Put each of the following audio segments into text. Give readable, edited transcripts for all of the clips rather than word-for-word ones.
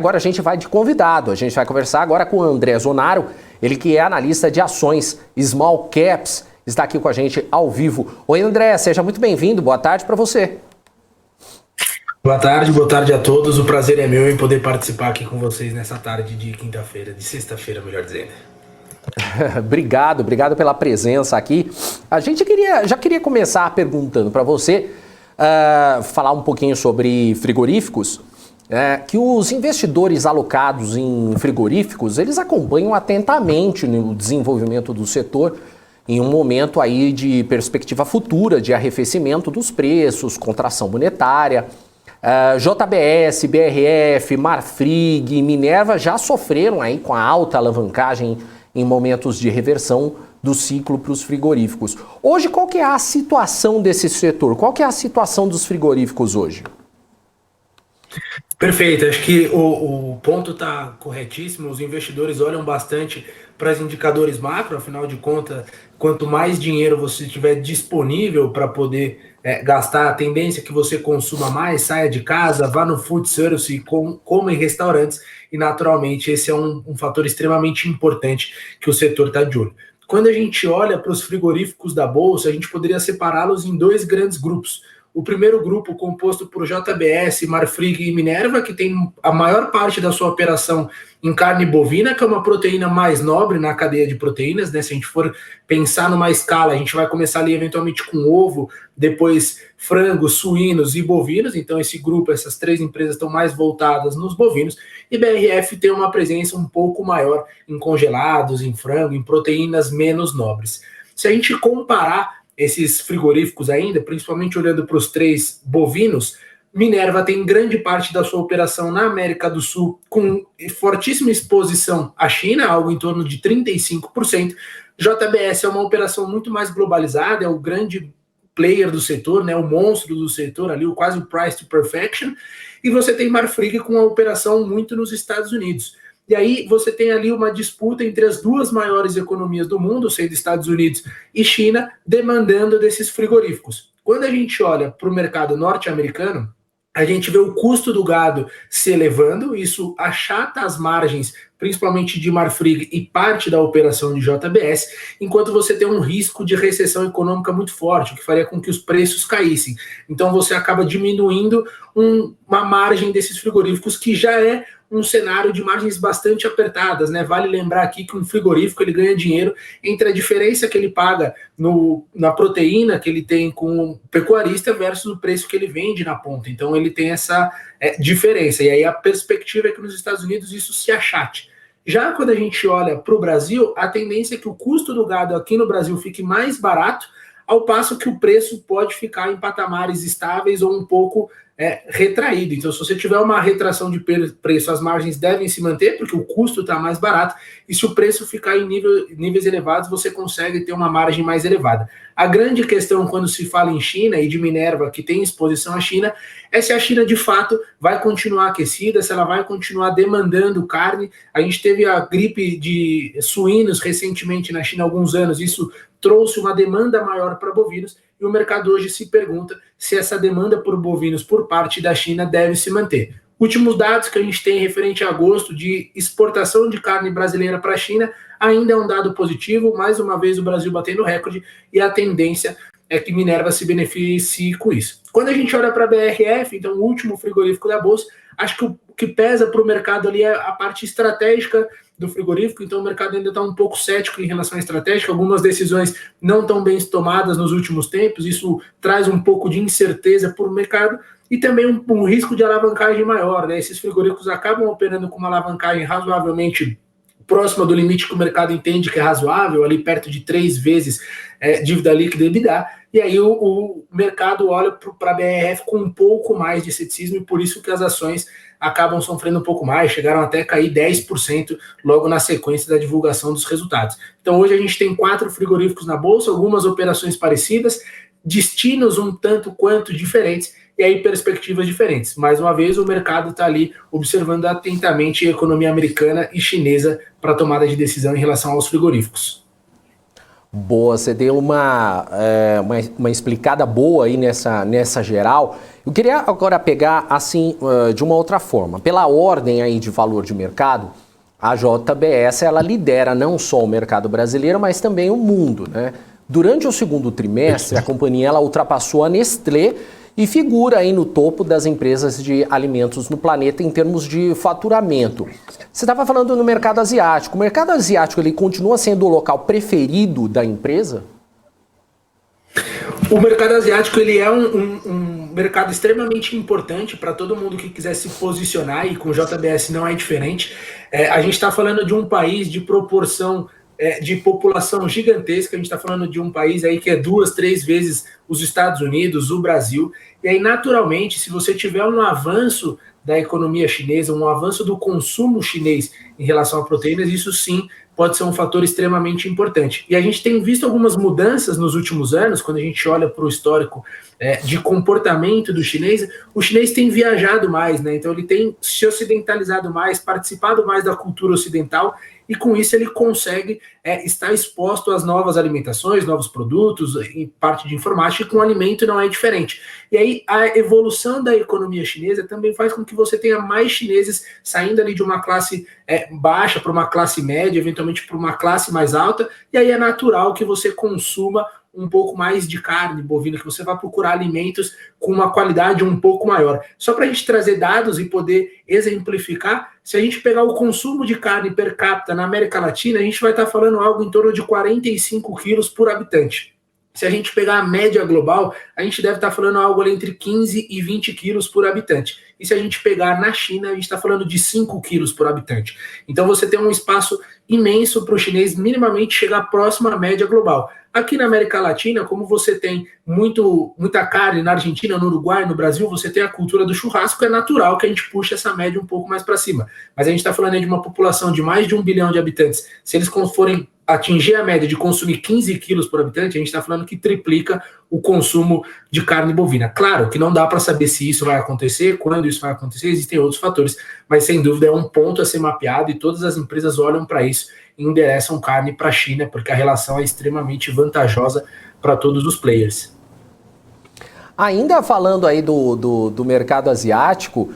Agora a gente vai de convidado, a gente vai conversar agora com o André Zonaro, ele que é analista de ações Small Caps, está aqui com a gente ao vivo. Oi André, seja muito bem-vindo, boa tarde para você. Boa tarde a todos, o prazer é meu em poder participar aqui com vocês nessa tarde de quinta-feira, de sexta-feira, melhor dizendo. Obrigado pela presença aqui. A gente já queria começar perguntando para você, falar um pouquinho sobre frigoríficos. Que os investidores alocados em frigoríficos, eles acompanham atentamente o desenvolvimento do setor em um momento aí de perspectiva futura de arrefecimento dos preços, contração monetária. JBS, BRF, Marfrig e Minerva já sofreram aí com a alta alavancagem em momentos de reversão do ciclo para os frigoríficos. Hoje, qual que é a situação desse setor? Qual que é a situação dos frigoríficos hoje? Perfeito, acho que o ponto está corretíssimo. Os investidores olham bastante para os indicadores macro, afinal de contas, quanto mais dinheiro você tiver disponível para poder gastar, a tendência é que você consuma mais, saia de casa, vá no food service, coma em restaurantes, e naturalmente esse é um fator extremamente importante que o setor está de olho. Quando a gente olha para os frigoríficos da Bolsa, a gente poderia separá-los em dois grandes grupos. O primeiro grupo, composto por JBS, Marfrig e Minerva, que tem a maior parte da sua operação em carne bovina, que é uma proteína mais nobre na cadeia de proteínas, né? Se a gente for pensar numa escala, a gente vai começar ali eventualmente com ovo, depois frangos, suínos e bovinos. Então esse grupo, essas três empresas estão mais voltadas nos bovinos, e BRF tem uma presença um pouco maior em congelados, em frango, em proteínas menos nobres. Se a gente comparar esses frigoríficos ainda, principalmente olhando para os três bovinos, Minerva tem grande parte da sua operação na América do Sul, com fortíssima exposição à China, algo em torno de 35%. JBS é uma operação muito mais globalizada, é o grande player do setor, né, o monstro do setor ali, quase o price to perfection. E você tem Marfrig com a operação muito nos Estados Unidos. E aí você tem ali uma disputa entre as duas maiores economias do mundo, sendo Estados Unidos e China, demandando desses frigoríficos. Quando a gente olha para o mercado norte-americano, a gente vê o custo do gado se elevando, isso achata as margens, principalmente de Marfrig e parte da operação de JBS, enquanto você tem um risco de recessão econômica muito forte, o que faria com que os preços caíssem. Então você acaba diminuindo uma margem desses frigoríficos que já é um cenário de margens bastante apertadas, né? Vale lembrar aqui que um frigorífico ele ganha dinheiro entre a diferença que ele paga na proteína que ele tem com o pecuarista versus o preço que ele vende na ponta. Então ele tem essa diferença. E aí a perspectiva é que nos Estados Unidos isso se achate. Já quando a gente olha para o Brasil, a tendência é que o custo do gado aqui no Brasil fique mais barato, ao passo que o preço pode ficar em patamares estáveis ou um pouco retraído. Então, se você tiver uma retração de preço, as margens devem se manter, porque o custo está mais barato, e se o preço ficar em níveis elevados, você consegue ter uma margem mais elevada. A grande questão quando se fala em China e de Minerva, que tem exposição à China, é se a China de fato vai continuar aquecida, se ela vai continuar demandando carne. A gente teve a gripe de suínos recentemente na China há alguns anos, isso trouxe uma demanda maior para bovinos, e o mercado hoje se pergunta se essa demanda por bovinos por parte da China deve se manter. Últimos dados que a gente tem referente a agosto de exportação de carne brasileira para a China ainda é um dado positivo, mais uma vez o Brasil batendo recorde, e a tendência é que Minerva se beneficie com isso. Quando a gente olha para a BRF, então o último frigorífico da Bolsa, acho que o que pesa para o mercado ali é a parte estratégica do frigorífico, então o mercado ainda está um pouco cético em relação à estratégia, algumas decisões não tão bem tomadas nos últimos tempos, isso traz um pouco de incerteza para o mercado, e também um risco de alavancagem maior, né? Esses frigoríficos acabam operando com uma alavancagem razoavelmente próxima do limite que o mercado entende que é razoável, ali perto de 3 vezes dívida líquida e EBITDA, e aí o mercado olha para a BRF com um pouco mais de ceticismo, e por isso que as ações acabam sofrendo um pouco mais, chegaram até a cair 10% logo na sequência da divulgação dos resultados. Então hoje a gente tem 4 frigoríficos na Bolsa, algumas operações parecidas, destinos um tanto quanto diferentes, e aí perspectivas diferentes. Mais uma vez, o mercado está ali observando atentamente a economia americana e chinesa para tomada de decisão em relação aos frigoríficos. Boa, você deu uma explicada boa aí nessa geral. Eu queria agora pegar assim de uma outra forma. Pela ordem aí de valor de mercado, a JBS ela lidera não só o mercado brasileiro, mas também o mundo, né? Durante o segundo trimestre, a companhia ela ultrapassou a Nestlé e figura aí no topo das empresas de alimentos no planeta em termos de faturamento. Você estava falando no mercado asiático. O mercado asiático ele continua sendo o local preferido da empresa? O mercado asiático ele é um mercado extremamente importante para todo mundo que quiser se posicionar, e com o JBS não é diferente. A gente está falando de um país de proporção de população gigantesca. A gente está falando de um país aí que é 2, 3 vezes os Estados Unidos, o Brasil. E aí, naturalmente, se você tiver um avanço da economia chinesa, um avanço do consumo chinês em relação a proteínas, isso sim pode ser um fator extremamente importante. E a gente tem visto algumas mudanças nos últimos anos, quando a gente olha para o histórico de comportamento do chinês, o chinês tem viajado mais, né? Então ele tem se ocidentalizado mais, participado mais da cultura ocidental, e com isso ele consegue estar exposto às novas alimentações, novos produtos, em parte de informática, e com o alimento não é diferente. E aí a evolução da economia chinesa também faz com que você tenha mais chineses saindo ali de uma classe baixa para uma classe média, eventualmente para uma classe mais alta, e aí é natural que você consuma um pouco mais de carne bovina, que você vai procurar alimentos com uma qualidade um pouco maior. Só para a gente trazer dados e poder exemplificar, se a gente pegar o consumo de carne per capita na América Latina, a gente vai estar falando algo em torno de 45 quilos por habitante. Se a gente pegar a média global, a gente deve estar falando algo ali entre 15 e 20 quilos por habitante. E se a gente pegar na China, a gente está falando de 5 quilos por habitante. Então você tem um espaço imenso para o chinês minimamente chegar próximo à média global. Aqui na América Latina, como você tem muita carne na Argentina, no Uruguai, no Brasil, você tem a cultura do churrasco, é natural que a gente puxe essa média um pouco mais para cima. Mas a gente está falando aí de uma população de mais de 1 bilhão de habitantes. Se eles forem atingir a média de consumir 15 quilos por habitante, a gente está falando que triplica o consumo de carne bovina. Claro que não dá para saber se isso vai acontecer, quando isso vai acontecer, existem outros fatores, mas sem dúvida é um ponto a ser mapeado, e todas as empresas olham para isso e endereçam carne para a China, porque a relação é extremamente vantajosa para todos os players. Ainda falando aí do mercado asiático,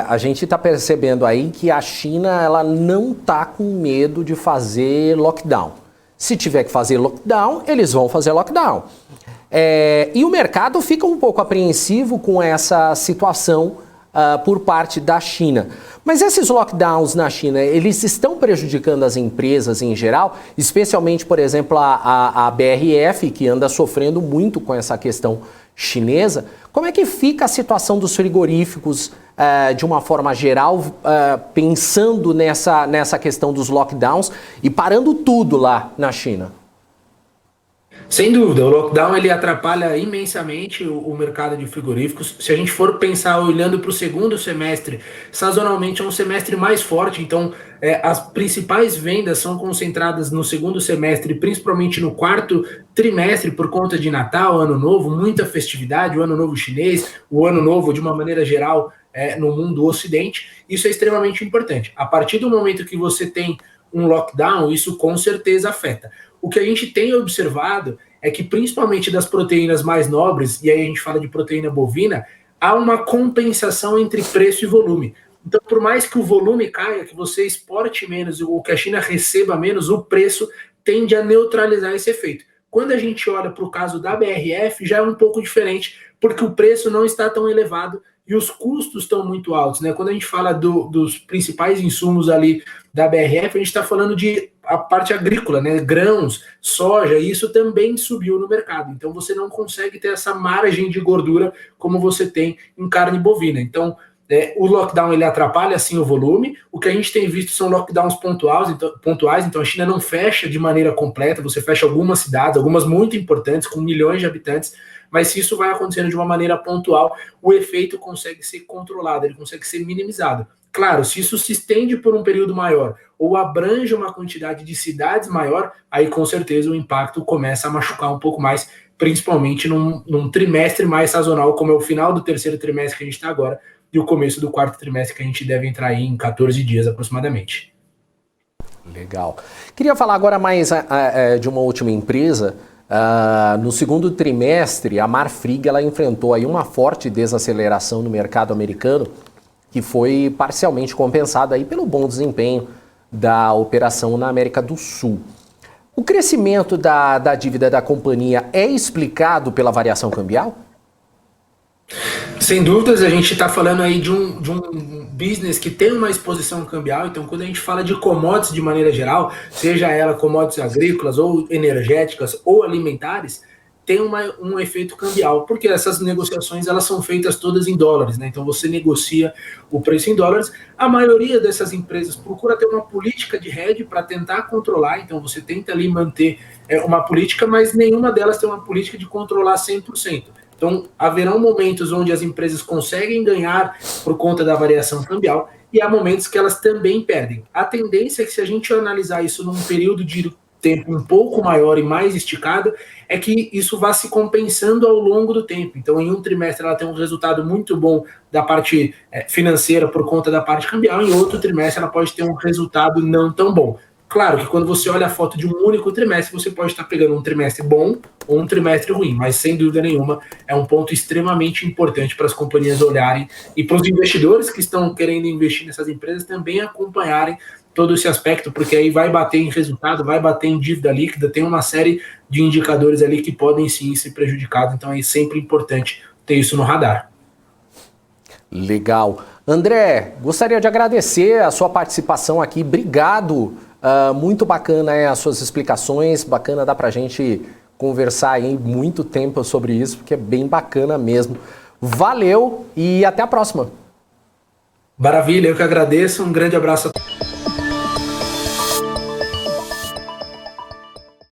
a gente está percebendo aí que a China ela não está com medo de fazer lockdown. Se tiver que fazer lockdown, eles vão fazer lockdown. E o mercado fica um pouco apreensivo com essa situação por parte da China. Mas esses lockdowns na China, eles estão prejudicando as empresas em geral, especialmente, por exemplo, a BRF, que anda sofrendo muito com essa questão chinesa. Como é que fica a situação dos frigoríficos de uma forma geral, pensando nessa questão dos lockdowns e parando tudo lá na China? Sem dúvida, o lockdown ele atrapalha imensamente o mercado de frigoríficos. Se a gente for pensar olhando para o segundo semestre, sazonalmente é um semestre mais forte, então as principais vendas são concentradas no segundo semestre, principalmente no quarto trimestre, por conta de Natal, Ano Novo, muita festividade, o Ano Novo chinês, o Ano Novo de uma maneira geral no mundo ocidente. Isso é extremamente importante. A partir do momento que você tem um lockdown, isso com certeza afeta. O que a gente tem observado é que, principalmente das proteínas mais nobres, e aí a gente fala de proteína bovina, há uma compensação entre preço e volume. Então, por mais que o volume caia, que você exporte menos ou que a China receba menos, o preço tende a neutralizar esse efeito. Quando a gente olha para o caso da BRF, já é um pouco diferente, porque o preço não está tão elevado e os custos estão muito altos, né? Quando a gente fala dos principais insumos ali da BRF, a gente está falando de a parte agrícola, né? Grãos, soja, e isso também subiu no mercado. Então você não consegue ter essa margem de gordura como você tem em carne bovina. Então o lockdown ele atrapalha sim o volume. O que a gente tem visto são lockdowns pontuais, então a China não fecha de maneira completa, você fecha algumas cidades, algumas muito importantes, com milhões de habitantes, mas se isso vai acontecendo de uma maneira pontual, o efeito consegue ser controlado, ele consegue ser minimizado. Claro, se isso se estende por um período maior ou abrange uma quantidade de cidades maior, aí com certeza o impacto começa a machucar um pouco mais, principalmente num trimestre mais sazonal, como é o final do terceiro trimestre que a gente está agora, e o começo do quarto trimestre que a gente deve entrar aí em 14 dias aproximadamente. Legal. Queria falar agora mais de uma última empresa. No segundo trimestre, a Marfrig ela enfrentou aí uma forte desaceleração no mercado americano, que foi parcialmente compensada aí pelo bom desempenho da operação na América do Sul. O crescimento da dívida da companhia é explicado pela variação cambial? Sem dúvidas, a gente está falando aí de um business que tem uma exposição cambial. Então, quando a gente fala de commodities de maneira geral, seja ela commodities agrícolas ou energéticas ou alimentares, tem um efeito cambial, porque essas negociações elas são feitas todas em dólares, né? Então você negocia o preço em dólares. A maioria dessas empresas procura ter uma política de hedge para tentar controlar, então você tenta ali manter uma política, mas nenhuma delas tem uma política de controlar 100%. Então haverão momentos onde as empresas conseguem ganhar por conta da variação cambial e há momentos que elas também perdem. A tendência é que, se a gente analisar isso num período de tempo um pouco maior e mais esticado, é que isso vá se compensando ao longo do tempo. Então, em um trimestre ela tem um resultado muito bom da parte financeira por conta da parte cambial, em outro trimestre ela pode ter um resultado não tão bom. Claro que quando você olha a foto de um único trimestre, você pode estar pegando um trimestre bom ou um trimestre ruim, mas sem dúvida nenhuma é um ponto extremamente importante para as companhias olharem e para os investidores que estão querendo investir nessas empresas também acompanharem todo esse aspecto, porque aí vai bater em resultado, vai bater em dívida líquida, tem uma série de indicadores ali que podem sim ser prejudicados, então é sempre importante ter isso no radar. Legal. André, gostaria de agradecer a sua participação aqui, obrigado, muito bacana as suas explicações, bacana, dá pra gente conversar aí muito tempo sobre isso, porque é bem bacana mesmo. Valeu e até a próxima. Maravilha, eu que agradeço, um grande abraço a todos.